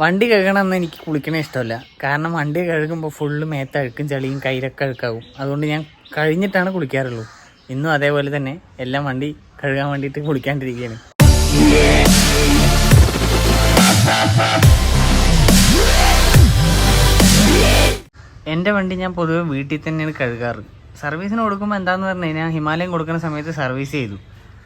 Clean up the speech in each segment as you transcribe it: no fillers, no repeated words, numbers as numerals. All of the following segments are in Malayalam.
വണ്ടി കഴുകണമെന്ന് എനിക്ക് കുളിക്കണേ ഇഷ്ടമല്ല. കാരണം വണ്ടി കഴുകുമ്പോൾ ഫുള്ള് മേത്ത് അഴുക്കും ചളിയും കയ്യിലൊക്കെ അഴുക്കാവും. അതുകൊണ്ട് ഞാൻ കഴിഞ്ഞിട്ടാണ് കുളിക്കാറുള്ളൂ. ഇന്നും അതേപോലെ തന്നെ എല്ലാം വണ്ടി കഴുകാൻ വേണ്ടിയിട്ട് കുളിക്കാണ്ടിരിക്കുകയാണ്. എൻ്റെ വണ്ടി ഞാൻ പൊതുവെ വീട്ടിൽ തന്നെയാണ് കഴുകാറ്. സർവീസിന് കൊടുക്കുമ്പോൾ എന്താണെന്ന് പറഞ്ഞു കഴിഞ്ഞാൽ ഹിമാലയം കൊടുക്കുന്ന സമയത്ത് സർവീസ് ചെയ്തു.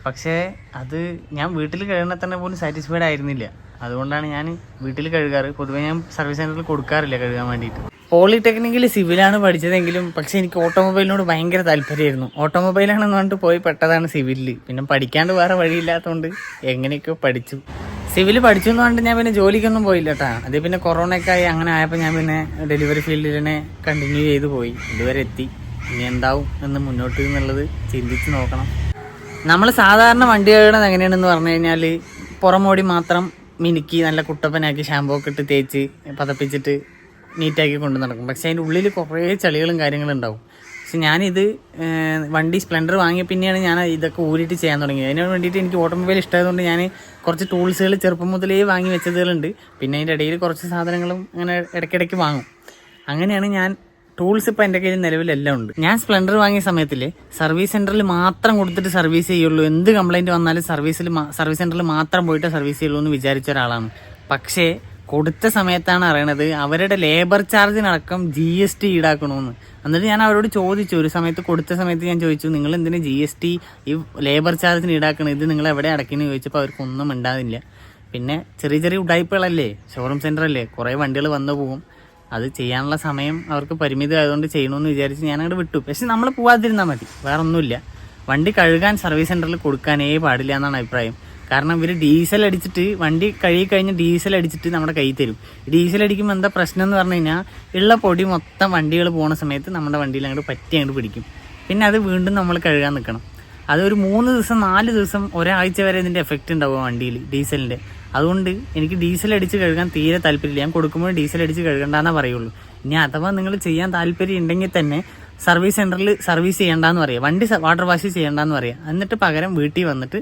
പക്ഷേ അത് ഞാൻ വീട്ടിൽ കഴുകണ തന്നെ പോലും സാറ്റിസ്ഫൈഡ് ആയിരുന്നില്ല. അതുകൊണ്ടാണ് ഞാൻ വീട്ടിൽ കഴുകാറ്. പൊതുവേ ഞാൻ സർവീസ് സെൻറ്ററിൽ കൊടുക്കാറില്ല കഴുകാൻ വേണ്ടിയിട്ട്. പോളിടെക്നിക്കിൽ സിവിലാണ് പഠിച്ചതെങ്കിലും പക്ഷേ എനിക്ക് ഓട്ടോമൊബൈലിനോട് ഭയങ്കര താല്പര്യമായിരുന്നു. ഓട്ടോമൊബൈലാണെന്ന് പറഞ്ഞിട്ട് പോയി പെട്ടതാണ് സിവിലിൽ. പിന്നെ പഠിക്കാണ്ട് വേറെ വഴിയില്ലാത്തതുകൊണ്ട് എങ്ങനെയൊക്കെയോ പഠിച്ചു. സിവിൽ പഠിച്ചു എന്ന് പറഞ്ഞിട്ട് ഞാൻ പിന്നെ ജോലിക്കൊന്നും പോയില്ല കേട്ടോ. അത് പിന്നെ കൊറോണയൊക്കെ ആയി അങ്ങനെ ആയപ്പോൾ ഞാൻ പിന്നെ ഡെലിവറി ഫീൽഡിൽ തന്നെ കണ്ടിന്യൂ ചെയ്ത് പോയി. ഇതുവരെ എത്തി. ഇനി എന്താവും എന്ന് മുന്നോട്ട് എന്നുള്ളത് ചിന്തിച്ച് നോക്കണം. നമ്മൾ സാധാരണ വണ്ടി കഴുകണത് എങ്ങനെയാണെന്ന് പറഞ്ഞു കഴിഞ്ഞാൽ പുറമോടി മാത്രം മിനുക്കി നല്ല കുട്ടപ്പനാക്കി ഷാമ്പൂ ഒക്കെ ഇട്ട് തേച്ച് പതപ്പിച്ചിട്ട് നീറ്റാക്കി കൊണ്ട് നടക്കും. പക്ഷേ അതിൻ്റെ ഉള്ളിൽ കുറേ ചളികളും കാര്യങ്ങളും ഉണ്ടാവും. പക്ഷെ ഞാനിത് വണ്ടി സ്പ്ലെൻഡർ വാങ്ങിയ പിന്നെയാണ് ഞാൻ ഇതൊക്കെ ഊരിയിട്ട് ചെയ്യാൻ തുടങ്ങിയത്. അതിന് വേണ്ടിയിട്ട് എനിക്ക് ഓട്ടോമൊബൈൽ ഇഷ്ടമായതുകൊണ്ട് ഞാൻ കുറച്ച് ടൂൾസുകൾ ചെറുപ്പം മുതലേ വാങ്ങി വെച്ചതുകളുണ്ട്. പിന്നെ അതിൻ്റെ ഇടയിൽ കുറച്ച് സാധനങ്ങളും അങ്ങനെ ഇടയ്ക്കിടയ്ക്ക് വാങ്ങും. അങ്ങനെയാണ് ഞാൻ ടൂൾസ് ഇപ്പോൾ എൻ്റെ കയ്യിൽ നിലവിലെല്ലാം ഉണ്ട്. ഞാൻ സ്പ്ലെൻഡർ വാങ്ങിയ സമയത്തിൽ സർവീസ് സെൻറ്ററിൽ മാത്രം കൊടുത്തിട്ട് സർവീസ് ചെയ്യുള്ളൂ. എന്ത് കംപ്ലൈൻറ്റ് വന്നാലും സർവീസ് സെൻറ്ററിൽ മാത്രം പോയിട്ട് സർവീസ് ചെയ്യുള്ളൂ എന്ന് വിചാരിച്ച ഒരാളാണ്. പക്ഷേ കൊടുത്ത സമയത്താണ് അറിയണത് അവരുടെ ലേബർ ചാർജിനടക്കം GST ഈടാക്കണമെന്ന്. എന്നിട്ട് ഞാൻ അവരോട് ചോദിച്ചു, ഒരു സമയത്ത് കൊടുത്ത സമയത്ത് ഞാൻ ചോദിച്ചു, നിങ്ങൾ എന്തിനാ GST ഈ ലേബർ ചാർജിന് ഈടാക്കണം, ഇത് നിങ്ങൾ എവിടെ അടയ്ക്കുന്നു ചോദിച്ചപ്പോൾ അവർക്കൊന്നും ഉണ്ടാവില്ല. പിന്നെ ചെറിയ ചെറിയ ഉടായ്പകളല്ലേ, ഷോറൂം സെൻറ്റർ അല്ലേ, കുറേ വണ്ടികൾ വന്നു പോകും. അത് ചെയ്യാനുള്ള സമയം അവർക്ക് പരിമിതി ആയതുകൊണ്ട് ചെയ്യണമെന്ന് വിചാരിച്ച് ഞാനങ്ങോട്ട് വിട്ടു. പക്ഷെ നമ്മൾ പോവാതിരുന്നാൽ മതി, വേറെ ഒന്നുമില്ല. വണ്ടി കഴുകാൻ സർവീസ് സെൻറ്ററിൽ കൊടുക്കാനേ പാടില്ല എന്നാണ് അഭിപ്രായം. കാരണം ഇവർ ഡീസൽ അടിച്ചിട്ട് വണ്ടി കഴുകി കഴിഞ്ഞ് ഡീസൽ അടിച്ചിട്ട് നമ്മുടെ കയ്യിൽ തരും. ഡീസൽ അടിക്കുമ്പോൾ എന്താ പ്രശ്നം എന്ന് പറഞ്ഞു കഴിഞ്ഞാൽ ഉള്ള പൊടി മൊത്തം വണ്ടികൾ പോകുന്ന സമയത്ത് നമ്മുടെ വണ്ടിയിൽ അങ്ങോട്ട് പറ്റി അങ്ങോട്ട് പിടിക്കും. പിന്നെ അത് വീണ്ടും നമ്മൾ കഴുകാൻ നിൽക്കണം. അതൊരു 3 ദിവസം 4 ദിവസം ഒരാഴ്ച വരെ ഇതിൻ്റെ എഫക്റ്റ് ഉണ്ടാവും വണ്ടിയിൽ ഡീസലിൻ്റെ. അതുകൊണ്ട് എനിക്ക് ഡീസൽ അടിച്ച് കഴുകാൻ തീരെ താല്പര്യമില്ല. ഞാൻ കൊടുക്കുമ്പോൾ ഡീസൽ അടിച്ച് കഴുകണ്ടെന്നേ പറയുള്ളൂ. ഇനി അഥവാ നിങ്ങൾ ചെയ്യാൻ താല്പര്യം ഉണ്ടെങ്കിൽ തന്നെ സർവീസ് സെൻറ്ററിൽ സർവീസ് ചെയ്യേണ്ടെന്ന് പറയുക, വണ്ടി വാട്ടർ വാഷ് ചെയ്യേണ്ടെന്ന് പറയുക. എന്നിട്ട് പകരം വീട്ടിൽ വന്നിട്ട്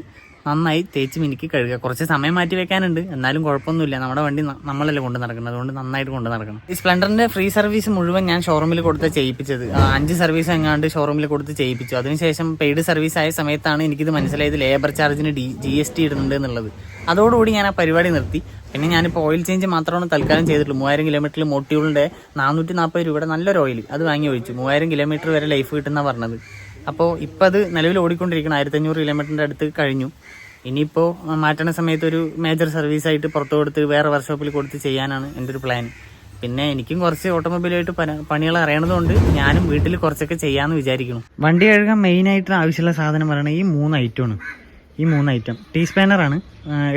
നന്നായി തേച്ച് മിനുക്കി കഴുകുക. കുറച്ച് സമയം മാറ്റി വെക്കാനുണ്ട്, എന്നാലും കുഴപ്പമൊന്നുമില്ല. നമ്മുടെ വണ്ടി നമ്മളല്ലേ കൊണ്ട് നടക്കുന്നത്, അതുകൊണ്ട് നന്നായിട്ട് കൊണ്ട് നടക്കണം. ഈ സ്പ്ലെൻഡറിൻ്റെ ഫ്രീ സർവീസ് മുഴുവൻ ഞാൻ ഷോറൂമിൽ കൊടുത്ത് ചെയ്യിപ്പിച്ചത്. 5 സർവീസ് എങ്ങാണ്ട് ഷോറൂമിൽ കൊടുത്ത് ചെയ്യിപ്പിച്ചു. അതിനുശേഷം പെയ്ഡ് സർവീസ് ആയ സമയത്താണ് എനിക്കിത് മനസ്സിലായത് ലേബർ ചാർജിന് GST ഇടുന്നുണ്ട് എന്നുള്ളത്. അതോടുകൂടി ഞാൻ ആ പരിപാടി നിർത്തി. പിന്നെ ഞാനിപ്പോൾ ഓയിൽ ചേഞ്ച് മാത്രമാണ് തൽക്കാലം ചെയ്തിട്ടുള്ളൂ. 3000 കിലോമീറ്ററിൽ മോട്ടിയൂളിൻ്റെ 440 രൂപയുടെ നല്ലൊരു ഓയിൽ അത് വാങ്ങി ഒഴിച്ചു. 3000 കിലോമീറ്റർ വരെ ലൈഫ് കിട്ടുന്ന പറഞ്ഞത്. അപ്പോൾ ഇപ്പം അത് നിലവിൽ ഓടിക്കൊണ്ടിരിക്കണം. 1500 കിലോമീറ്ററിൻ്റെ അടുത്ത് കഴിഞ്ഞു. ഇനിയിപ്പോൾ മാറ്റണ സമയത്ത് ഒരു മേജർ സർവീസായിട്ട് പുറത്ത് കൊടുത്ത് വേറെ വർക്ക്ഷോപ്പിൽ കൊടുത്ത് ചെയ്യാനാണ് എൻ്റെ ഒരു പ്ലാൻ. പിന്നെ എനിക്കും കുറച്ച് ഓട്ടോമൊബൈലായിട്ട് പണികൾ അറിയണതുകൊണ്ട് ഞാനും വീട്ടിൽ കുറച്ചൊക്കെ ചെയ്യാമെന്ന് വിചാരിക്കുന്നു. വണ്ടി കഴുകാൻ മെയിനായിട്ട് ആവശ്യമുള്ള സാധനം പറയുന്നത് ഈ 3 ഐറ്റമാണ്. ഈ 3 ഐറ്റം ടീ സ്പാനറാണ്,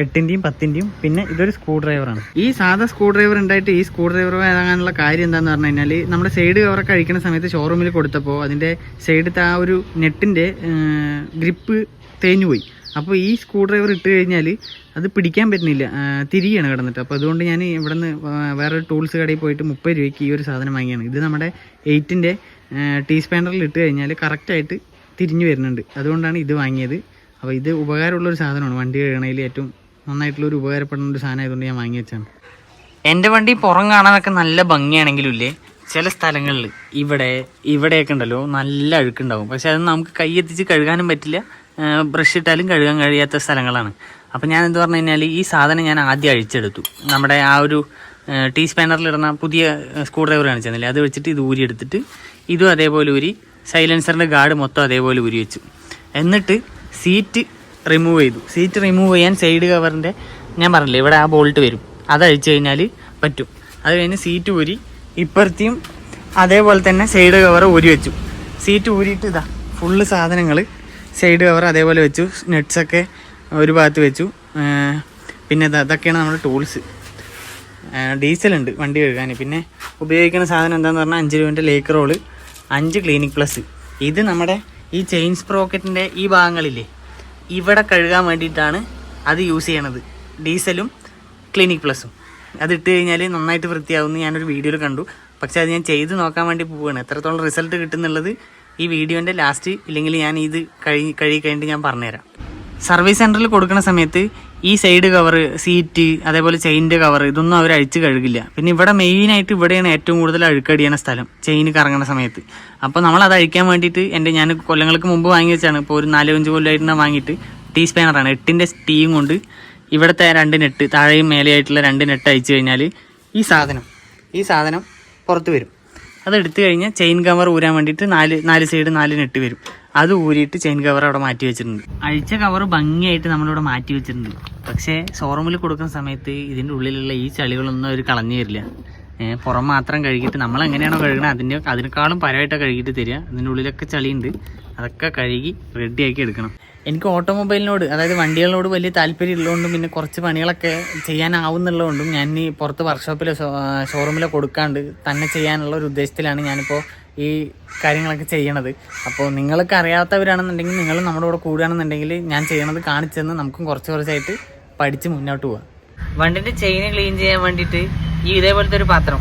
8-ൻ്റെയും 10-ൻ്റെയും, പിന്നെ ഇതൊരു സ്ക്രൂ ഡ്രൈവറാണ്. ഈ സാധാ സ്ക്രൂ ഡ്രൈവർ ഉണ്ടായിട്ട് ഈ സ്ക്രൂ ഡ്രൈവർ വാങ്ങാനുള്ള കാര്യം എന്താണെന്ന് പറഞ്ഞു കഴിഞ്ഞാൽ, നമ്മുടെ സൈഡ് കവറൊക്കെ അഴിക്കുന്ന സമയത്ത് ഷോറൂമിൽ കൊടുത്തപ്പോൾ അതിൻ്റെ സൈഡത്തെ ആ ഒരു നെറ്റിൻ്റെ ഗ്രിപ്പ് തേഞ്ഞു പോയി. അപ്പോൾ ഈ സ്ക്രൂ ഡ്രൈവർ ഇട്ട് കഴിഞ്ഞാൽ അത് പിടിക്കാൻ പറ്റുന്നില്ല, തിരിയാണ് കിടന്നിട്ട്. അപ്പോൾ അതുകൊണ്ട് ഞാൻ ഇവിടെ നിന്ന് വേറൊരു ടൂൾസ് കടയിൽ പോയിട്ട് 30 രൂപയ്ക്ക് ഈ ഒരു സാധനം വാങ്ങിയാണ്. ഇത് നമ്മുടെ 8-ൻ്റെ ടീ സ്പാനറിൽ ഇട്ട് കഴിഞ്ഞാൽ കറക്റ്റായിട്ട് തിരിഞ്ഞു വരുന്നുണ്ട്. അതുകൊണ്ടാണ് ഇത് വാങ്ങിയത്. അപ്പോൾ ഇത് ഉപകാരമുള്ളൊരു സാധനമാണ്. വണ്ടി കഴുകണതിൽ ഏറ്റവും നന്നായിട്ടുള്ളൊരു ഉപകാരപ്പെടുന്ന ഒരു സാധനം ആയതുകൊണ്ട് ഞാൻ വാങ്ങി വെച്ചാണ്. എൻ്റെ വണ്ടി പുറം കാണാനൊക്കെ നല്ല ഭംഗിയാണെങ്കിലും ഇല്ലേ, ചില സ്ഥലങ്ങളിൽ ഇവിടെയൊക്കെ ഉണ്ടല്ലോ നല്ല അഴുക്കുണ്ടാവും. പക്ഷെ അത് നമുക്ക് കൈയെത്തിച്ച് കഴുകാനും പറ്റില്ല, ബ്രഷ് ഇട്ടാലും കഴുകാൻ കഴിയാത്ത സ്ഥലങ്ങളാണ്. അപ്പം ഞാൻ എന്ത് പറഞ്ഞു കഴിഞ്ഞാൽ ഈ സാധനം ഞാൻ ആദ്യം അഴിച്ചെടുത്തു. നമ്മുടെ ആ ഒരു ടീ സ്പാനറിലിടുന്ന പുതിയ സ്ക്രൂ ഡ്രൈവർ കാണിച്ചെന്നില്ലേ, അത് വെച്ചിട്ട് ഇത് ഊരി എടുത്തിട്ട് ഇതും അതേപോലെ ഊരി സൈലൻസറിൻ്റെ ഗാർഡ് മൊത്തം അതേപോലെ ഊരി വെച്ചു. എന്നിട്ട് സീറ്റ് റിമൂവ് ചെയ്തു. സീറ്റ് റിമൂവ് ചെയ്യാൻ സൈഡ് കവറിൻ്റെ ഞാൻ പറഞ്ഞില്ലേ ഇവിടെ ആ ബോൾട്ട് വരും, അത് അഴിച്ചു കഴിഞ്ഞാൽ പറ്റും. അത് കഴിഞ്ഞ് സീറ്റ് ഊരി ഇപ്പുറത്തെയും അതേപോലെ തന്നെ സൈഡ് കവർ ഊരി വെച്ചു. സീറ്റ് ഊരിയിട്ട് ഇതാ ഫുള്ള് സാധനങ്ങൾ സൈഡ് കവർ അതേപോലെ വെച്ചു. നെറ്റ്സൊക്കെ ഒരു ഭാഗത്ത് വെച്ചു. പിന്നെ അതൊക്കെയാണ് നമ്മുടെ ടൂൾസ്. ഡീസലുണ്ട് വണ്ടി കഴുകാൻ. പിന്നെ ഉപയോഗിക്കുന്ന സാധനം എന്താണെന്ന് പറഞ്ഞാൽ 5 രൂപേൻ്റെ ലേക്ക് റോള്, 5 ക്ലിനിക് പ്ലസ്. ഇത് നമ്മുടെ ഈ ചെയിൻ സ്പ്രോക്കറ്റിൻ്റെ ഈ ഭാഗങ്ങളില്ലേ, ഇവിടെ കഴുകാൻ വേണ്ടിയിട്ടാണ് അത് യൂസ് ചെയ്യണത്. ഡീസലും ക്ലിനിക് പ്ലസും അതിട്ട് കഴിഞ്ഞാൽ നന്നായിട്ട് വൃത്തിയാവുമെന്ന് ഞാനൊരു വീഡിയോയിൽ കണ്ടു. പക്ഷേ അത് ഞാൻ ചെയ്ത് നോക്കാൻ വേണ്ടി പോവുകയാണ്. എത്രത്തോളം റിസൾട്ട് കിട്ടുന്നുള്ളത് ഈ വീഡിയോൻ്റെ ലാസ്റ്റ്, ഇല്ലെങ്കിൽ ഞാൻ ഇത് കഴുകി കഴിഞ്ഞിട്ട് ഞാൻ പറഞ്ഞുതരാം. സർവീസ് സെൻറ്ററിൽ കൊടുക്കുന്ന സമയത്ത് ഈ സൈഡ് കവർ, സീറ്റ്, അതേപോലെ ചെയിൻ്റെ കവർ, ഇതൊന്നും അവർ അഴിച്ച് കഴുകില്ല. പിന്നെ ഇവിടെ മെയിനായിട്ട് ഇവിടെയാണ് ഏറ്റവും കൂടുതൽ അഴുക്കടിയണ സ്ഥലം, ചെയിൻ കറങ്ങുന്ന സമയത്ത്. അപ്പോൾ നമ്മളത് അഴിക്കാൻ വേണ്ടിയിട്ട് ഞാൻ കൊല്ലങ്ങൾക്ക് മുമ്പ് വാങ്ങി വെച്ചാണ്. ഇപ്പോൾ ഒരു 4-5 കൊല്ലമായിട്ട് വാങ്ങിയിട്ട് ടീ സ്പാനറാണ് 8ന്റെ ടീയും കൊണ്ട് ഇവിടുത്തെ 2 നെട്ട്, താഴെയും മേലെയായിട്ടുള്ള 2 നെട്ട് അഴിച്ചു കഴിഞ്ഞാൽ ഈ സാധനം പുറത്ത് വരും. അത് എടുത്തു കഴിഞ്ഞാൽ ചെയിൻ കവർ ഊരാൻ വേണ്ടിയിട്ട് 4 സൈഡ് 4 നെട്ട് വരും. അത് ഊരിയിട്ട് ചെയിൻ കവർ അവിടെ മാറ്റി വെച്ചിട്ടുണ്ട്. അഴിച്ച കവർ ഭംഗിയായിട്ട് നമ്മളിവിടെ മാറ്റി വെച്ചിട്ടുണ്ട്. പക്ഷേ ഷോറൂമിൽ കൊടുക്കുന്ന സമയത്ത് ഇതിൻ്റെ ഉള്ളിലുള്ള ഈ ചളികളൊന്നും അവർ കളഞ്ഞു തരില്ല. പുറം മാത്രം കഴുകിയിട്ട് നമ്മൾ എങ്ങനെയാണോ കഴുകണത് അതിനേക്കാളും പരമായിട്ടാണ് കഴുകിയിട്ട് തരിക. ഇതിൻ്റെ ഉള്ളിലൊക്കെ ചളിയുണ്ട്, അതൊക്കെ കഴുകി റെഡിയാക്കി എടുക്കണം. എനിക്ക് ഓട്ടോമൊബൈലിനോട്, അതായത് വണ്ടികളോട് വലിയ താല്പര്യം ഉള്ളതുകൊണ്ടും പിന്നെ കുറച്ച് പണികളൊക്കെ ചെയ്യാനാവുന്നുള്ളതുകൊണ്ടും ഞാൻ ഈ പുറത്ത് വർക്ക്ഷോപ്പിലോ ഷോറൂമിലോ കൊടുക്കാണ്ട് തന്നെ ചെയ്യാനുള്ള ഒരു ഉദ്ദേശത്തിലാണ് ഞാനിപ്പോൾ ഈ കാര്യങ്ങളൊക്കെ ചെയ്യണത്. അപ്പോൾ നിങ്ങൾക്ക് അറിയാത്തവരാണെന്നുണ്ടെങ്കിൽ നിങ്ങളും നമ്മുടെ കൂടെ കൂടുകയാണെന്നുണ്ടെങ്കിൽ ഞാൻ ചെയ്യണത് കാണിച്ചെന്ന് നമുക്കും കുറച്ചായിട്ട് പഠിച്ച് മുന്നോട്ട് പോകാം. വണ്ടിൻ്റെ ചെയിന് ക്ലീൻ ചെയ്യാൻ വേണ്ടിയിട്ട് ഈ ഇതേപോലത്തെ ഒരു പാത്രം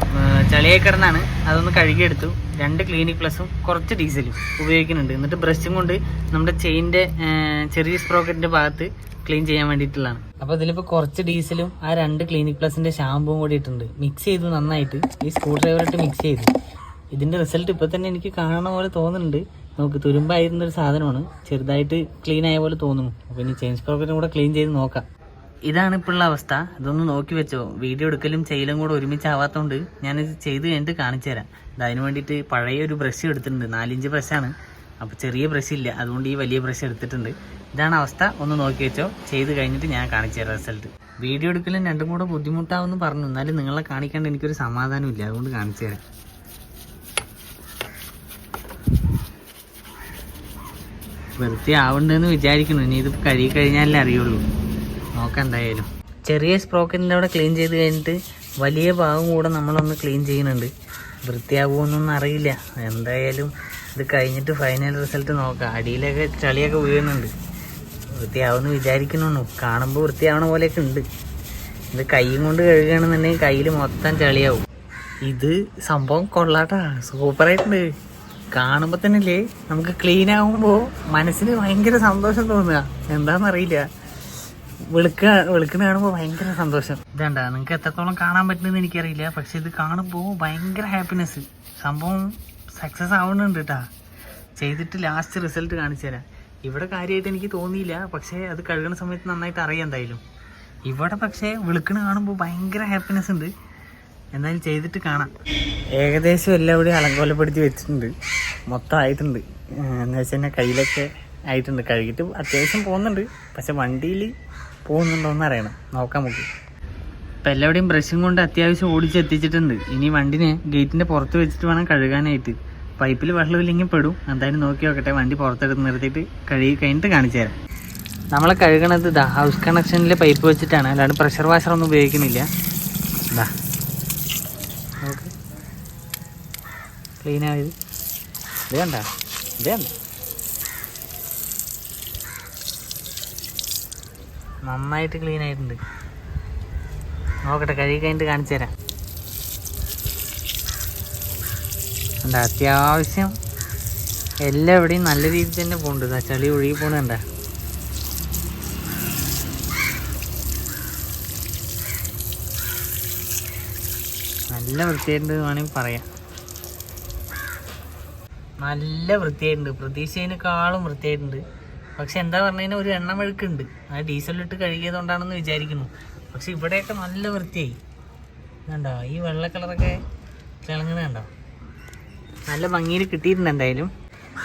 ചളിയായി കിടന്നാണ്, അതൊന്ന് കഴുകിയെടുത്തു. 2 ക്ലിനിക് പ്ലസും കുറച്ച് ഡീസലും ഉപയോഗിക്കുന്നുണ്ട്. എന്നിട്ട് ബ്രഷും കൊണ്ട് നമ്മുടെ ചെയിൻ്റെ ചെറിയ സ്പ്രോക്കറ്റിൻ്റെ ഭാഗത്ത് ക്ലീൻ ചെയ്യാൻ വേണ്ടിയിട്ടുള്ളതാണ്. അപ്പോൾ ഇതിലിപ്പോൾ കുറച്ച് ഡീസലും ആ 2 ക്ലിനിക് പ്ലസിൻ്റെ ഷാമ്പുവും കൂടി ഇട്ടുണ്ട്. മിക്സ് ചെയ്തു നന്നായിട്ട്, ഈ സ്ക്രൂ ഡ്രൈവറിട്ട് മിക്സ് ചെയ്തു. ഇതിൻ്റെ റിസൾട്ട് ഇപ്പോൾ തന്നെ എനിക്ക് കാണുന്ന പോലെ തോന്നുന്നുണ്ട്. നമുക്ക് തുരുമ്പായിരുന്നൊരു സാധനമാണ്, ചെറുതായിട്ട് ക്ലീൻ ആയ പോലെ തോന്നുന്നു. അപ്പോൾ ഇനി ചെയിൻ സ്പ്രോക്കറ്റും കൂടെ ക്ലീൻ ചെയ്ത് നോക്കാം. ഇതാണ് ഇപ്പോഴുള്ള അവസ്ഥ. ഇതൊന്ന് നോക്കി വെച്ചോ. വീഡിയോ എടുക്കലും ചെയ്യലും കൂടെ ഒരുമിച്ചാവാത്തതുകൊണ്ട് ഞാനിത് ചെയ്ത് കഴിഞ്ഞിട്ട് കാണിച്ചു തരാം. അതിന് വേണ്ടിയിട്ട് പഴയ ഒരു ബ്രഷ് എടുത്തിട്ടുണ്ട്. 4 ഇഞ്ച് ബ്രഷാണ്. അപ്പോൾ ചെറിയ ബ്രഷ് ഇല്ല, അതുകൊണ്ട് ഈ വലിയ ബ്രഷ് എടുത്തിട്ടുണ്ട്. ഇതാണ് അവസ്ഥ. ഒന്ന് നോക്കി വെച്ചോ. ചെയ്ത് കഴിഞ്ഞിട്ട് ഞാൻ കാണിച്ചു തരാം റിസൾട്ട്. വീഡിയോ എടുക്കലും രണ്ടും കൂടെ ബുദ്ധിമുട്ടാവുമെന്ന് പറഞ്ഞു, എന്നാലും നിങ്ങളെ കാണിക്കാണ്ട് എനിക്കൊരു സമാധാനമില്ല, അതുകൊണ്ട് കാണിച്ചു തരാം. വൃത്തിയാവുണ്ടെന്ന് വിചാരിക്കുന്നു. ഇനി ഇത് കഴുകി കഴിഞ്ഞാലേ അറിയുള്ളൂ. നോക്കാം എന്തായാലും. ചെറിയ സ്പ്രോക്കറ്റിൻ്റെ അവിടെ ക്ലീൻ ചെയ്ത് കഴിഞ്ഞിട്ട് വലിയ ഭാഗം കൂടെ നമ്മളൊന്ന് ക്ലീൻ ചെയ്യുന്നുണ്ട്. വൃത്തിയാകുമെന്നൊന്നും അറിയില്ല. എന്തായാലും ഇത് കഴിഞ്ഞിട്ട് ഫൈനൽ റിസൾട്ട് നോക്കാം. അടിയിലൊക്കെ ചളിയൊക്കെ വീഴുന്നുണ്ട്. വൃത്തിയാവുമെന്ന് വിചാരിക്കുന്നു. കാണുമ്പോൾ വൃത്തിയാവണ പോലെയൊക്കെ ഉണ്ട്. ഇത് കൈയും കൊണ്ട് കഴുകുകയാണെന്നുണ്ടെങ്കിൽ കയ്യിൽ മൊത്തം ചളിയാവും. ഇത് സംഭവം കൊള്ളാട്ടാ, സൂപ്പറായിട്ടുണ്ട്. കാണുമ്പോൾ തന്നെയല്ലേ നമുക്ക് ക്ലീൻ ആകുമ്പോൾ മനസ്സിന് ഭയങ്കര സന്തോഷം തോന്നുക. എന്താണെന്നറിയില്ല, വെളുക്കുന്ന കാണുമ്പോൾ ഭയങ്കര സന്തോഷം. ഇതണ്ട, നിങ്ങൾക്ക് എത്രത്തോളം കാണാൻ പറ്റുന്നതെന്ന് എനിക്കറിയില്ല, പക്ഷെ ഇത് കാണുമ്പോൾ ഭയങ്കര ഹാപ്പിനെസ്. സംഭവം സക്സസ് ആവുന്നുണ്ട് കേട്ടാ. ചെയ്തിട്ട് ലാസ്റ്റ് റിസൾട്ട് കാണിച്ചു തരാം. ഇവിടെ കാര്യമായിട്ട് എനിക്ക് തോന്നിയില്ല, പക്ഷേ അത് കഴുകുന്ന സമയത്ത് നന്നായിട്ട് അറിയാം എന്തായാലും. ഇവിടെ പക്ഷേ വെളുക്കണ കാണുമ്പോൾ ഭയങ്കര ഹാപ്പിനെസ് ഉണ്ട്. എന്തായാലും ചെയ്തിട്ട് കാണാം. ഏകദേശം എല്ലാവരും അലങ്കോലപ്പെടുത്തി വെച്ചിട്ടുണ്ട്. മൊത്തം ആയിട്ടുണ്ട്. എന്ന് വെച്ച് കഴിഞ്ഞാൽ കയ്യിലൊക്കെ ആയിട്ടുണ്ട്. കഴുകിയിട്ട് അത്യാവശ്യം പോകുന്നുണ്ട്, പക്ഷെ വണ്ടിയിൽ പോകുന്നുണ്ടോയെന്ന് അറിയണം. നോക്കാം നമുക്ക്. ഇപ്പം എല്ലാവരുടെയും ബ്രഷും കൊണ്ട് അത്യാവശ്യം ഓടിച്ചെത്തിച്ചിട്ടുണ്ട്. ഇനി വണ്ടിനെ ഗേറ്റിൻ്റെ പുറത്ത് വെച്ചിട്ട് വേണം കഴുകാനായിട്ട്. പൈപ്പിൽ വെള്ളമില്ലെങ്കിൽ പെടും. എന്തായാലും നോക്കി നോക്കട്ടെ. വണ്ടി പുറത്തെടുത്ത് നിർത്തിയിട്ട് കഴുകി കഴിഞ്ഞിട്ട് കാണിച്ചു തരാം. നമ്മളെ കഴുകണത് ഇതാ ഹൗസ് കണക്ഷനിലെ പൈപ്പ് വെച്ചിട്ടാണ്, അല്ലാണ്ട് പ്രഷർ വാഷറൊന്നും ഉപയോഗിക്കുന്നില്ല. ഇതാ ഓക്കെ, ക്ലീൻ ആയത്. ഇത് കണ്ട, നന്നായിട്ട് ക്ലീൻ ആയിട്ടുണ്ട്. നോക്കട്ടെ, കഴുകി കഴിഞ്ഞിട്ട് കാണിച്ചു തരാം. എന്താ അത്യാവശ്യം എല്ലാവിടെയും നല്ല രീതിയിൽ തന്നെ പോകുന്നുണ്ട്. ചളി ഒഴുകി പോകുന്നുണ്ട. നല്ല വൃത്തിയായിട്ടുണ്ട് വേണമെങ്കിൽ പറയാം. നല്ല വൃത്തിയായിട്ടുണ്ട്. പ്രതീക്ഷേനേക്കാളും വൃത്തിയായിട്ടുണ്ട്. പക്ഷെ എന്താ പറഞ്ഞു കഴിഞ്ഞാൽ ഒരു എണ്ണമെഴുക്കുണ്ട്. അത് ഡീസലിട്ട് കഴുകിയതുകൊണ്ടാണെന്ന് വിചാരിക്കുന്നു. പക്ഷെ ഇവിടെയൊക്കെ നല്ല വൃത്തിയായി. കണ്ടോ, ഈ വെള്ള കളറൊക്കെ തിളങ്ങണ കണ്ടോ, നല്ല ഭംഗിയിൽ കിട്ടിയിട്ടുണ്ട്. എന്തായാലും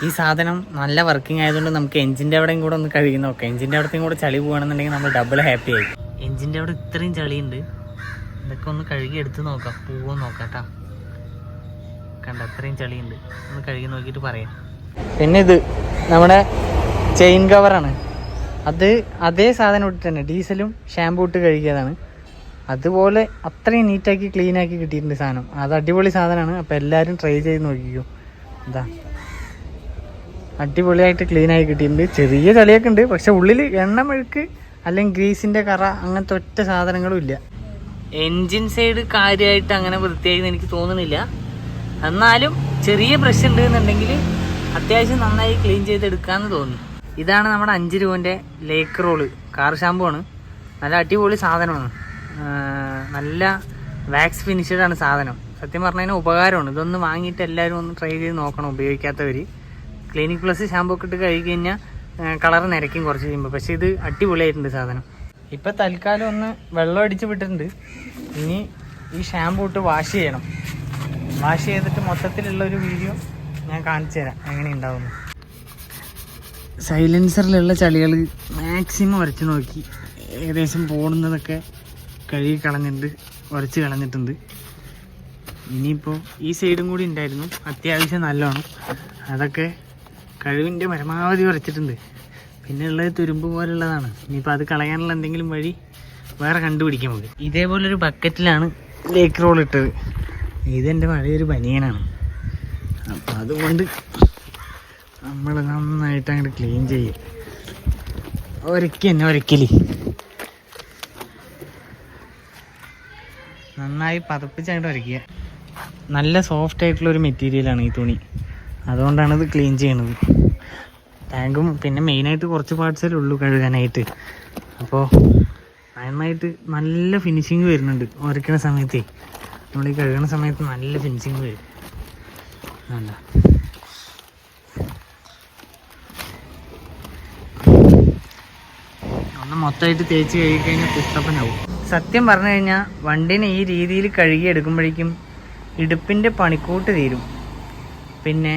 ഈ സാധനം നല്ല വർക്കിംഗ് ആയതുകൊണ്ട് നമുക്ക് എഞ്ചിൻ്റെ അവിടെയും കൂടെ ഒന്ന് കഴുകി നോക്കാം. എഞ്ചിൻ്റെ അവിടത്തെയും കൂടെ ചളി പോകുകയാണെന്നുണ്ടെങ്കിൽ നമ്മൾ ഡബിൾ ഹാപ്പി ആയി. എഞ്ചിൻ്റെ അവിടെ ഇത്രയും ചളിയുണ്ട്. ഇതൊക്കെ ഒന്ന് കഴുകി എടുത്ത് നോക്കാം, പോവോ നോക്കാം കേട്ടോ. കണ്ട അത്രയും ചളിയുണ്ട്. ഒന്ന് കഴുകി നോക്കിയിട്ട് പറയാം. പിന്നെ ഇത് നമ്മുടെ ചെയിൻ കവറാണ്. അത് അതേ സാധനം ഇട്ടിട്ട് തന്നെ ഡീസലും ഷാമ്പൂ ഇട്ട് കഴുകിയതാണ്. അതുപോലെ അത്രയും നീറ്റാക്കി ക്ലീനാക്കി കിട്ടിയിട്ടുണ്ട് സാധനം. അത് അടിപൊളി സാധനമാണ്. അപ്പോൾ എല്ലാവരും ട്രൈ ചെയ്ത് നോക്കിക്കോ. എന്താ അടിപൊളിയായിട്ട് ക്ലീനാക്കി കിട്ടിയിട്ടുണ്ട്. ചെറിയ ചളിയൊക്കെ ഉണ്ട്, പക്ഷെ ഉള്ളിൽ എണ്ണമെഴുക്ക് അല്ലെങ്കിൽ ഗ്രീസിൻ്റെ കറ അങ്ങനത്തെ ഒറ്റ സാധനങ്ങളും ഇല്ല. എൻജിൻ സൈഡ് കാര്യമായിട്ട് അങ്ങനെ വൃത്തിയായി എനിക്ക് തോന്നുന്നില്ല. എന്നാലും ചെറിയ ബ്രഷ് ഉണ്ട് എന്നുണ്ടെങ്കിൽ അത്യാവശ്യം നന്നായി ക്ലീൻ ചെയ്തെടുക്കാമെന്ന് തോന്നി. ഇതാണ് നമ്മുടെ 5 രൂപൻ്റെ ലേക്ക് റോള് കാർ ഷാമ്പു ആണ്. നല്ല അടിപൊളി സാധനമാണ്. നല്ല വാക്സ് ഫിനിഷഡാണ് സാധനം. സത്യം പറഞ്ഞു കഴിഞ്ഞാൽ ഉപകാരമാണ്. ഇതൊന്ന് വാങ്ങിയിട്ട് എല്ലാവരും ഒന്ന് ട്രൈ ചെയ്ത് നോക്കണം ഉപയോഗിക്കാത്തവർ. ക്ലിനിക് പ്ലസ് ഷാമ്പൂ ഒക്കെ ഇട്ട് കഴുകി കഴിഞ്ഞാൽ കളർ നിരക്കും കുറച്ച് കഴിയുമ്പോൾ. പക്ഷേ ഇത് അടിപൊളിയായിട്ടുണ്ട് സാധനം. ഇപ്പം തൽക്കാലം ഒന്ന് വെള്ളം അടിച്ച് വിട്ടിട്ടുണ്ട്. ഇനി ഈ ഷാമ്പൂ ഇട്ട് വാഷ് ചെയ്യണം. വാഷ് ചെയ്തിട്ട് മൊത്തത്തിലുള്ളൊരു വീഡിയോ ഞാൻ കാണിച്ചു തരാം എങ്ങനെ ഉണ്ടാവുന്നു. സൈലൻസറിലുള്ള ചളികൾ മാക്സിമം ഉരച്ച് നോക്കി. ഏകദേശം പോകുന്നതൊക്കെ കഴുകി കളഞ്ഞിട്ടുണ്ട്, ഉരച്ച് കളഞ്ഞിട്ടുണ്ട്. ഇനിയിപ്പോൾ ഈ സൈഡും കൂടി ഉണ്ടായിരുന്നു അത്യാവശ്യം നല്ലോണം. അതൊക്കെ കഴിവിൻ്റെ പരമാവധി ഉരച്ചിട്ടുണ്ട്. പിന്നെ ഉള്ളത് തുരുമ്പ് പോലുള്ളതാണ്. ഇനിയിപ്പോൾ അത് കളയാനുള്ള എന്തെങ്കിലും വഴി വേറെ കണ്ടുപിടിക്കാൻ നമുക്ക്. ഇതേപോലൊരു ബക്കറ്റിലാണ് ലേക്ക് റോൾ ഇട്ടത്. ഇതെൻ്റെ പഴയൊരു ബനിയനാണ്. അപ്പം അതുകൊണ്ട് നമ്മൾ നന്നായിട്ട് അങ്ങോട്ട് ക്ലീൻ ചെയ്യും. ഒരക്കല് നന്നായി പതപ്പിച്ച് അങ്ങോട്ട് ഉരയ്ക്കുക. നല്ല സോഫ്റ്റ് ആയിട്ടുള്ളൊരു മെറ്റീരിയലാണ് ഈ തുണി. അതുകൊണ്ടാണ് ഇത് ക്ലീൻ ചെയ്യണത്. ടാങ്കും പിന്നെ മെയിനായിട്ട് കുറച്ച് പാർട്സേ ഉള്ളൂ കഴുകാനായിട്ട്. അപ്പോൾ നന്നായിട്ട് നല്ല ഫിനിഷിങ് വരുന്നുണ്ട്. ഉരയ്ക്കുന്ന സമയത്തേ നമ്മൾ ഈ കഴുകുന്ന സമയത്ത് നല്ല ഫിനിഷിങ് വരും. വേണ്ട ഒന്ന് മൊത്തമായിട്ട് തേച്ച് കഴുകി കഴിഞ്ഞാൽ പുസ്തപ്പനാവും. സത്യം പറഞ്ഞു കഴിഞ്ഞാൽ വണ്ടിനെ ഈ രീതിയിൽ കഴുകി എടുക്കുമ്പോഴേക്കും ഇടുപ്പിൻ്റെ പണിക്കൂട്ട് തീരും. പിന്നെ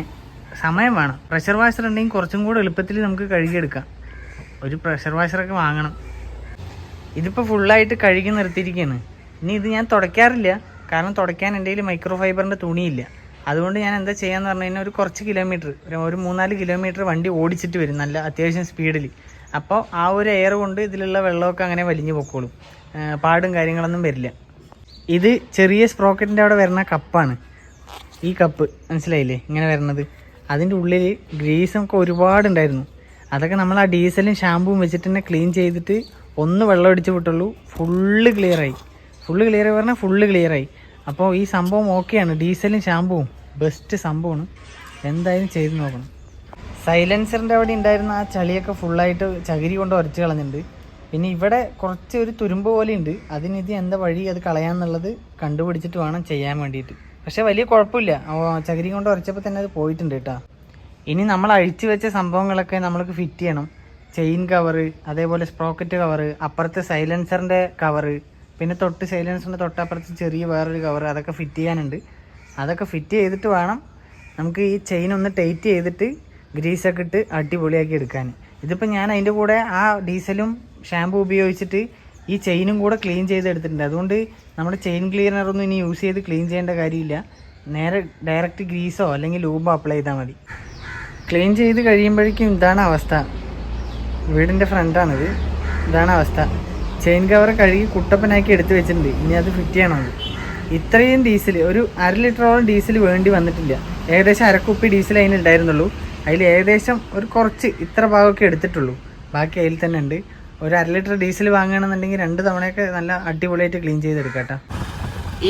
സമയം വേണം. പ്രഷർ വാഷർ ഉണ്ടെങ്കിൽ കുറച്ചും കൂടെ എളുപ്പത്തിൽ നമുക്ക് കഴുകിയെടുക്കാം. ഒരു പ്രഷർ വാഷറൊക്കെ വാങ്ങണം. ഇതിപ്പോൾ ഫുള്ളായിട്ട് കഴുകി നിർത്തിയിരിക്കുകയാണ്. ഇനി ഇത് ഞാൻ തുടയ്ക്കാറില്ല. കാരണം തുടയ്ക്കാൻ എൻ്റെ കയ്യിൽ മൈക്രോ ഫൈബറിൻ്റെ തുണിയില്ല. അതുകൊണ്ട് ഞാൻ എന്താ ചെയ്യാന്ന് പറഞ്ഞു കഴിഞ്ഞാൽ ഒരു കുറച്ച് കിലോമീറ്റർ, ഒരു 3-4 കിലോമീറ്റർ വണ്ടി ഓടിച്ചിട്ട് വരും നല്ല അത്യാവശ്യം സ്പീഡിൽ. അപ്പോൾ ആ ഒരു എയർ കൊണ്ട് ഇതിലുള്ള വെള്ളമൊക്കെ അങ്ങനെ വലിഞ്ഞു പൊക്കോളും. പാടും കാര്യങ്ങളൊന്നും വരില്ല. ഇത് ചെറിയ സ്പ്രോക്കറ്റിൻ്റെ അവിടെ വരുന്ന കപ്പാണ്. ഈ കപ്പ് മനസ്സിലായില്ലേ ഇങ്ങനെ വരുന്നത്. അതിൻ്റെ ഉള്ളിൽ ഗ്രീസൊക്കെ ഒരുപാടുണ്ടായിരുന്നു. അതൊക്കെ നമ്മൾ ആ ഡീസലും ഷാമ്പുവും വെച്ചിട്ട് തന്നെ ക്ലീൻ ചെയ്തിട്ട് ഒന്ന് വെള്ളം അടിച്ച് വിട്ടുള്ളൂ. ഫുള്ള് ക്ലിയറായി പറഞ്ഞാൽ ഫുള്ള് ക്ലിയറായി. അപ്പോൾ ഈ സംഭവം ഓക്കെയാണ്. ഡീസലും ഷാമ്പുവും ബെസ്റ്റ് സംഭവമാണ്. എന്തായാലും ചെയ്ത് നോക്കണം. സൈലൻസറിൻ്റെ അവിടെ ഉണ്ടായിരുന്ന ആ ചളിയൊക്കെ ഫുള്ളായിട്ട് ചകിരി കൊണ്ട് ഉരച്ച് കളഞ്ഞിട്ടുണ്ട്. പിന്നെ ഇവിടെ കുറച്ച് ഒരു തുരുമ്പ് പോലെ ഉണ്ട്. അതിനിത് എന്താ വഴി അത് കളയാന്നുള്ളത് കണ്ടുപിടിച്ചിട്ട് വേണം ചെയ്യാൻ വേണ്ടിയിട്ട്. പക്ഷേ വലിയ കുഴപ്പമില്ല. ചകിരി കൊണ്ട് ഉരച്ചപ്പോൾ തന്നെ അത് പോയിട്ടുണ്ട് കേട്ടോ. ഇനി നമ്മൾ അഴിച്ചു വെച്ച സംഭവങ്ങളൊക്കെ നമ്മൾക്ക് ഫിറ്റ് ചെയ്യണം. ചെയിൻ കവറ്, അതേപോലെ സ്പ്രോക്കറ്റ് കവറ്, അപ്പുറത്തെ സൈലൻസറിൻ്റെ കവറ്, പിന്നെ സൈലൻസറിൻ്റെ തൊട്ടപ്പുറത്ത് ചെറിയ വേറൊരു കവറ്, അതൊക്കെ ഫിറ്റ് ചെയ്യാനുണ്ട്. അതൊക്കെ ഫിറ്റ് ചെയ്തിട്ട് വേണം നമുക്ക് ഈ ചെയിൻ ഒന്ന് ടൈറ്റ് ചെയ്തിട്ട് ഗ്രീസൊക്കെ ഇട്ട് അടിപൊളിയാക്കി എടുക്കാൻ. ഇതിപ്പോൾ ഞാൻ അതിൻ്റെ കൂടെ ആ ഡീസലും ഷാമ്പു ഉപയോഗിച്ചിട്ട് ഈ ചെയിനും കൂടെ ക്ലീൻ ചെയ്തെടുത്തിട്ടുണ്ട്. അതുകൊണ്ട് നമ്മുടെ ചെയിൻ ക്ലീനറൊന്നും ഇനി യൂസ് ചെയ്ത് ക്ലീൻ ചെയ്യേണ്ട കാര്യമില്ല. നേരെ ഡയറക്റ്റ് ഗ്രീസോ അല്ലെങ്കിൽ ലൂബോ അപ്ലൈ ചെയ്താൽ മതി. ക്ലീൻ ചെയ്ത് കഴിയുമ്പോഴേക്കും ഇതാണ് അവസ്ഥ. വീടിൻ്റെ ഫ്രണ്ടാണിത്. ഇതാണ് അവസ്ഥ. ചെയിൻ കവർ കഴുകി കുട്ടപ്പനാക്കി എടുത്ത് വെച്ചിട്ടുണ്ട്. ഇനി അത് ഫിറ്റ് ചെയ്യണം. ഇത്രയും ഡീസൽ, ഒരു 1/2 ലിറ്ററോളം ഡീസൽ വേണ്ടി വന്നിട്ടില്ല. ഏകദേശം അരക്കുപ്പി ഡീസൽ അതിന് ഉണ്ടായിരുന്നുള്ളൂ. അതിൽ ഏകദേശം ഒരു കുറച്ച് ഇത്ര ഭാഗമൊക്കെ എടുത്തിട്ടുള്ളൂ. ബാക്കി അതിൽ തന്നെ ഉണ്ട്. ഒരു 1/2 ലിറ്റർ ഡീസൽ വാങ്ങുകയാണെന്നുണ്ടെങ്കിൽ 2 തവണയൊക്കെ നല്ല അടിപൊളിയായിട്ട് ക്ലീൻ ചെയ്തെടുക്കാം കേട്ടോ.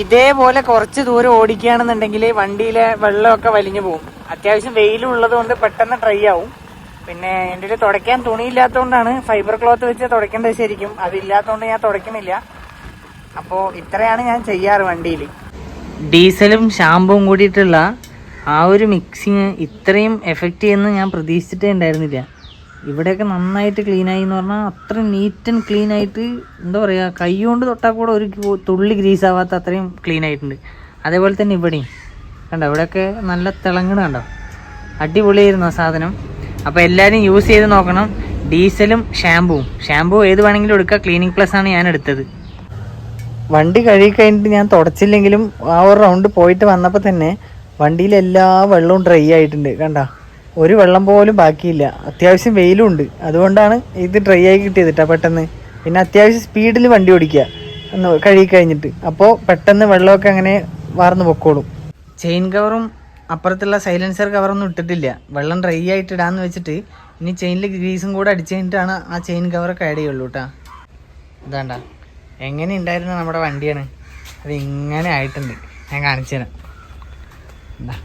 ഇതേപോലെ കുറച്ച് ദൂരം ഓടിക്കുകയാണെന്നുണ്ടെങ്കിൽ വണ്ടിയിലെ വെള്ളമൊക്കെ വലിഞ്ഞു പോകും. അത്യാവശ്യം വെയിലുള്ളത് കൊണ്ട് പെട്ടെന്ന് ഡ്രൈ ആവും. പിന്നെ എൻ്റെ ഒരു തുടയ്ക്കാൻ തുണിയില്ലാത്തതുകൊണ്ടാണ് ഫൈബർ ക്ലോത്ത് വെച്ച് തുടയ്ക്കേണ്ടത്. ശരിക്കും അതില്ലാത്തതുകൊണ്ട് ഞാൻ തുടയ്ക്കണില്ല. അപ്പോൾ ഇത്രയാണ് ഞാൻ ചെയ്യാറ് വണ്ടിയിൽ. ഡീസലും ഷാമ്പുവും കൂടിയിട്ടുള്ള ആ ഒരു മിക്സിങ് ഇത്രയും എഫക്റ്റ് ചെയ്യുമെന്ന് ഞാൻ പ്രതീക്ഷിച്ചിട്ടേ ഉണ്ടായിരുന്നില്ല. ഇവിടെയൊക്കെ നന്നായിട്ട് ക്ലീനായി എന്ന് പറഞ്ഞാൽ അത്ര നീറ്റ് ആൻഡ് ക്ലീൻ ആയിട്ട്, എന്താ പറയുക, കൈ കൊണ്ട് തൊട്ടാൽ കൂടെ ഒരു തുള്ളി ഗ്രീസ് ആവാത്ത അത്രയും ക്ലീൻ ആയിട്ടുണ്ട്. അതേപോലെ തന്നെ ഇവിടെയും കണ്ടോ, ഇവിടെയൊക്കെ നല്ല തിളങ്ങണ കണ്ടോ, അടിപൊളിയായിരുന്നു ആ സാധനം. അപ്പോൾ എല്ലാവരും യൂസ് ചെയ്ത് നോക്കണം. ഡീസലും ഷാമ്പൂ ഏത് വേണമെങ്കിലും എടുക്കുക. ക്ലീനിങ് പ്ലസ് ആണ് ഞാൻ എടുത്തത്. വണ്ടി കഴുകി കഴിഞ്ഞിട്ട് ഞാൻ തുടച്ചില്ലെങ്കിലും ആ ഒരു റൗണ്ട് പോയിട്ട് വന്നപ്പോൾ തന്നെ വണ്ടിയിൽ എല്ലാ വെള്ളവും ഡ്രൈ ആയിട്ടുണ്ട്. കണ്ട, ഒരു വെള്ളം പോലും ബാക്കിയില്ല. അത്യാവശ്യം വെയിലും ഉണ്ട്. അതുകൊണ്ടാണ് ഇത് ഡ്രൈ ആയി കിട്ടിയത് കേട്ടോ പെട്ടെന്ന്. പിന്നെ അത്യാവശ്യം സ്പീഡിൽ വണ്ടി ഓടിക്കുക കഴുകി കഴിഞ്ഞിട്ട്. അപ്പോൾ പെട്ടെന്ന് വെള്ളമൊക്കെ അങ്ങനെ വാർന്ന് പൊക്കോളും. ചെയിൻ കവറും അപ്പുറത്തുള്ള സൈലൻസർ കവറൊന്നും ഇട്ടിട്ടില്ല. വെള്ളം ഡ്രൈ ആയിട്ട് ഇടാന്ന് വെച്ചിട്ട് ഇനി ചെയിനിൽ ഗ്രീസും കൂടെ അടിച്ചു കഴിഞ്ഞിട്ടാണ് ആ ചെയിൻ കവറൊക്കെ ആഡ് ചെയ്യുള്ളൂ കേട്ടോ. ഇതാണ്ട എങ്ങനെ ഉണ്ടായിരുന്ന നമ്മുടെ വണ്ടിയാണ്. അത് ഇങ്ങനെ ആയിട്ടുണ്ട്. ഞാൻ കാണിച്ചു തരാം. എന്താ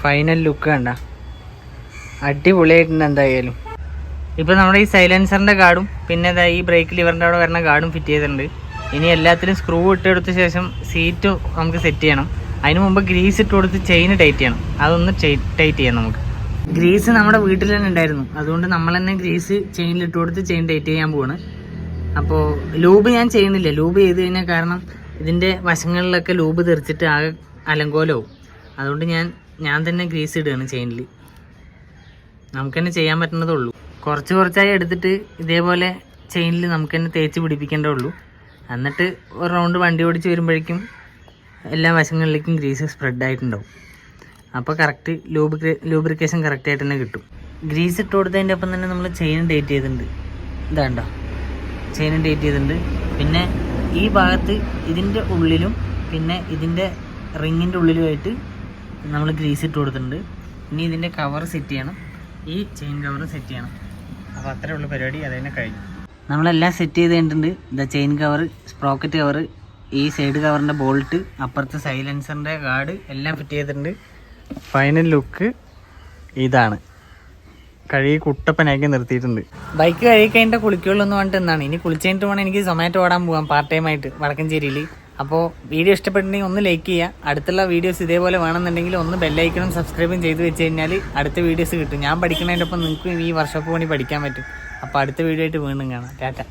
ഫൈനൽ ലുക്ക് കണ്ട. അടിപൊളിയായിട്ടുണ്ട് എന്തായാലും. ഇപ്പോൾ നമ്മുടെ ഈ സൈലൻസറിൻ്റെ ഗാർഡും പിന്നെ ഈ ബ്രേക്ക് ലിവറിൻ്റെ അവിടെ വരുന്ന ഗാർഡും ഫിറ്റ് ചെയ്തിട്ടുണ്ട്. ഇനി എല്ലാത്തിലും സ്ക്രൂ ഇട്ടെടുത്ത ശേഷം സീറ്റ് നമുക്ക് സെറ്റ് ചെയ്യണം. അതിന് മുമ്പ് ഗ്രീസ് ഇട്ട് കൊടുത്ത് ചെയിൻ ടൈറ്റ് ചെയ്യണം. അതൊന്ന് ടൈറ്റ് ചെയ്യാം നമുക്ക്. ഗ്രീസ് നമ്മുടെ വീട്ടിൽ തന്നെ ഉണ്ടായിരുന്നു, അതുകൊണ്ട് നമ്മൾ തന്നെ ഗ്രീസ് ചെയിനിലിട്ട് കൊടുത്ത് ചെയിൻ ടൈറ്റ് ചെയ്യാൻ പോവാണ്. അപ്പോൾ ലൂബ് ഞാൻ ചെയ്യണില്ല. ലൂബ് ചെയ്ത് കഴിഞ്ഞാൽ കാരണം ഇതിൻ്റെ വശങ്ങളിലൊക്കെ ലൂബ് തെറിച്ചിട്ട് ആകെ അലങ്കോലവും. അതുകൊണ്ട് ഞാൻ തന്നെ ഗ്രീസ് ഇടുകയാണ് ചെയിനിൽ. നമുക്ക് തന്നെ ചെയ്യാൻ പറ്റുന്നതേ ഉള്ളൂ. കുറച്ചായി എടുത്തിട്ട് ഇതേപോലെ ചെയിനിൽ നമുക്ക് തന്നെ തേച്ച് പിടിപ്പിക്കേണ്ടേ ഉള്ളൂ. എന്നിട്ട് ഒരു റൗണ്ട് വണ്ടി ഓടിച്ച് വരുമ്പോഴേക്കും എല്ലാ വശങ്ങളിലേക്കും ഗ്രീസ് സ്പ്രെഡ് ആയിട്ടുണ്ടാവും. അപ്പോൾ കറക്റ്റ് ലൂബ്രിക്കേഷൻ കറക്റ്റായിട്ട് തന്നെ കിട്ടും. ഗ്രീസ് ഇട്ട് കൊടുത്തതിൻ്റെ ഒപ്പം തന്നെ നമ്മൾ ചെയിൻ ടൈറ്റ് ചെയ്തിട്ടുണ്ട്. ഇതാണ്ടോ ചെയിൻ ടൈറ്റ് ചെയ്തിട്ടുണ്ട്. പിന്നെ ഈ ഭാഗത്ത് ഇതിൻ്റെ ഉള്ളിലും പിന്നെ ഇതിൻ്റെ റിങ്ങിൻ്റെ ഉള്ളിലുമായിട്ട് നമ്മൾ ഗ്രീസ് ഇട്ട് കൊടുത്തിട്ടുണ്ട്. ഇനി ഇതിൻ്റെ കവർ സെറ്റ് ചെയ്യണം, ഈ ചെയിൻ കവർ സെറ്റ് ചെയ്യണം. അപ്പോൾ അത്രേ ഉള്ളൂ പരിപാടി, അതന്നെ കഴിഞ്ഞു. നമ്മളെല്ലാം സെറ്റ് ചെയ്ത് കഴിഞ്ഞിട്ടുണ്ട്. ഇതാ ചെയിൻ കവർ, സ്പ്രോക്കറ്റ് കവർ, ഈ സൈഡ് കവറിൻ്റെ ബോൾട്ട്, അപ്പുറത്തെ സൈലൻസറിൻ്റെ ഗാർഡ് എല്ലാം ഫിറ്റ് ചെയ്തിട്ടുണ്ട്. ഫൈനൽ ലുക്ക് ഇതാണ്. കഴുകി കുട്ടപ്പനാക്കി നിർത്തിയിട്ടുണ്ട്. ബൈക്ക് കഴുകി കഴിഞ്ഞിട്ട് കുളിക്കുള്ളൂ പറഞ്ഞിട്ട് എന്താണ്, ഇനി കുളിച്ച് കഴിഞ്ഞിട്ട് വേണം എനിക്ക് സൊമാറ്റോ ഓടാൻ പോകാം പാർട്ട് ടൈം ആയിട്ട് വടക്കഞ്ചേരിയിൽ. അപ്പോൾ വീഡിയോ ഇഷ്ടപ്പെട്ടിട്ടുണ്ടെങ്കിൽ ഒന്ന് ലൈക്ക് ചെയ്യുക. അടുത്തുള്ള വീഡിയോസ് ഇതേപോലെ വേണമെന്നുണ്ടെങ്കിൽ ഒന്ന് ബെല്ലൈക്കണം സബ്സ്ക്രൈബും ചെയ്ത് വെച്ച് കഴിഞ്ഞാൽ അടുത്ത വീഡിയോസ് കിട്ടും. ഞാൻ പഠിക്കുന്നതിൻ്റെ ഒപ്പം നിങ്ങൾക്ക് ഈ വർക്ക്ഷോപ്പ് പണി പഠിക്കാൻ പറ്റും. അപ്പോൾ അടുത്ത വീഡിയോ ആയിട്ട് വീണ്ടും കാണാം. ടാറ്റ.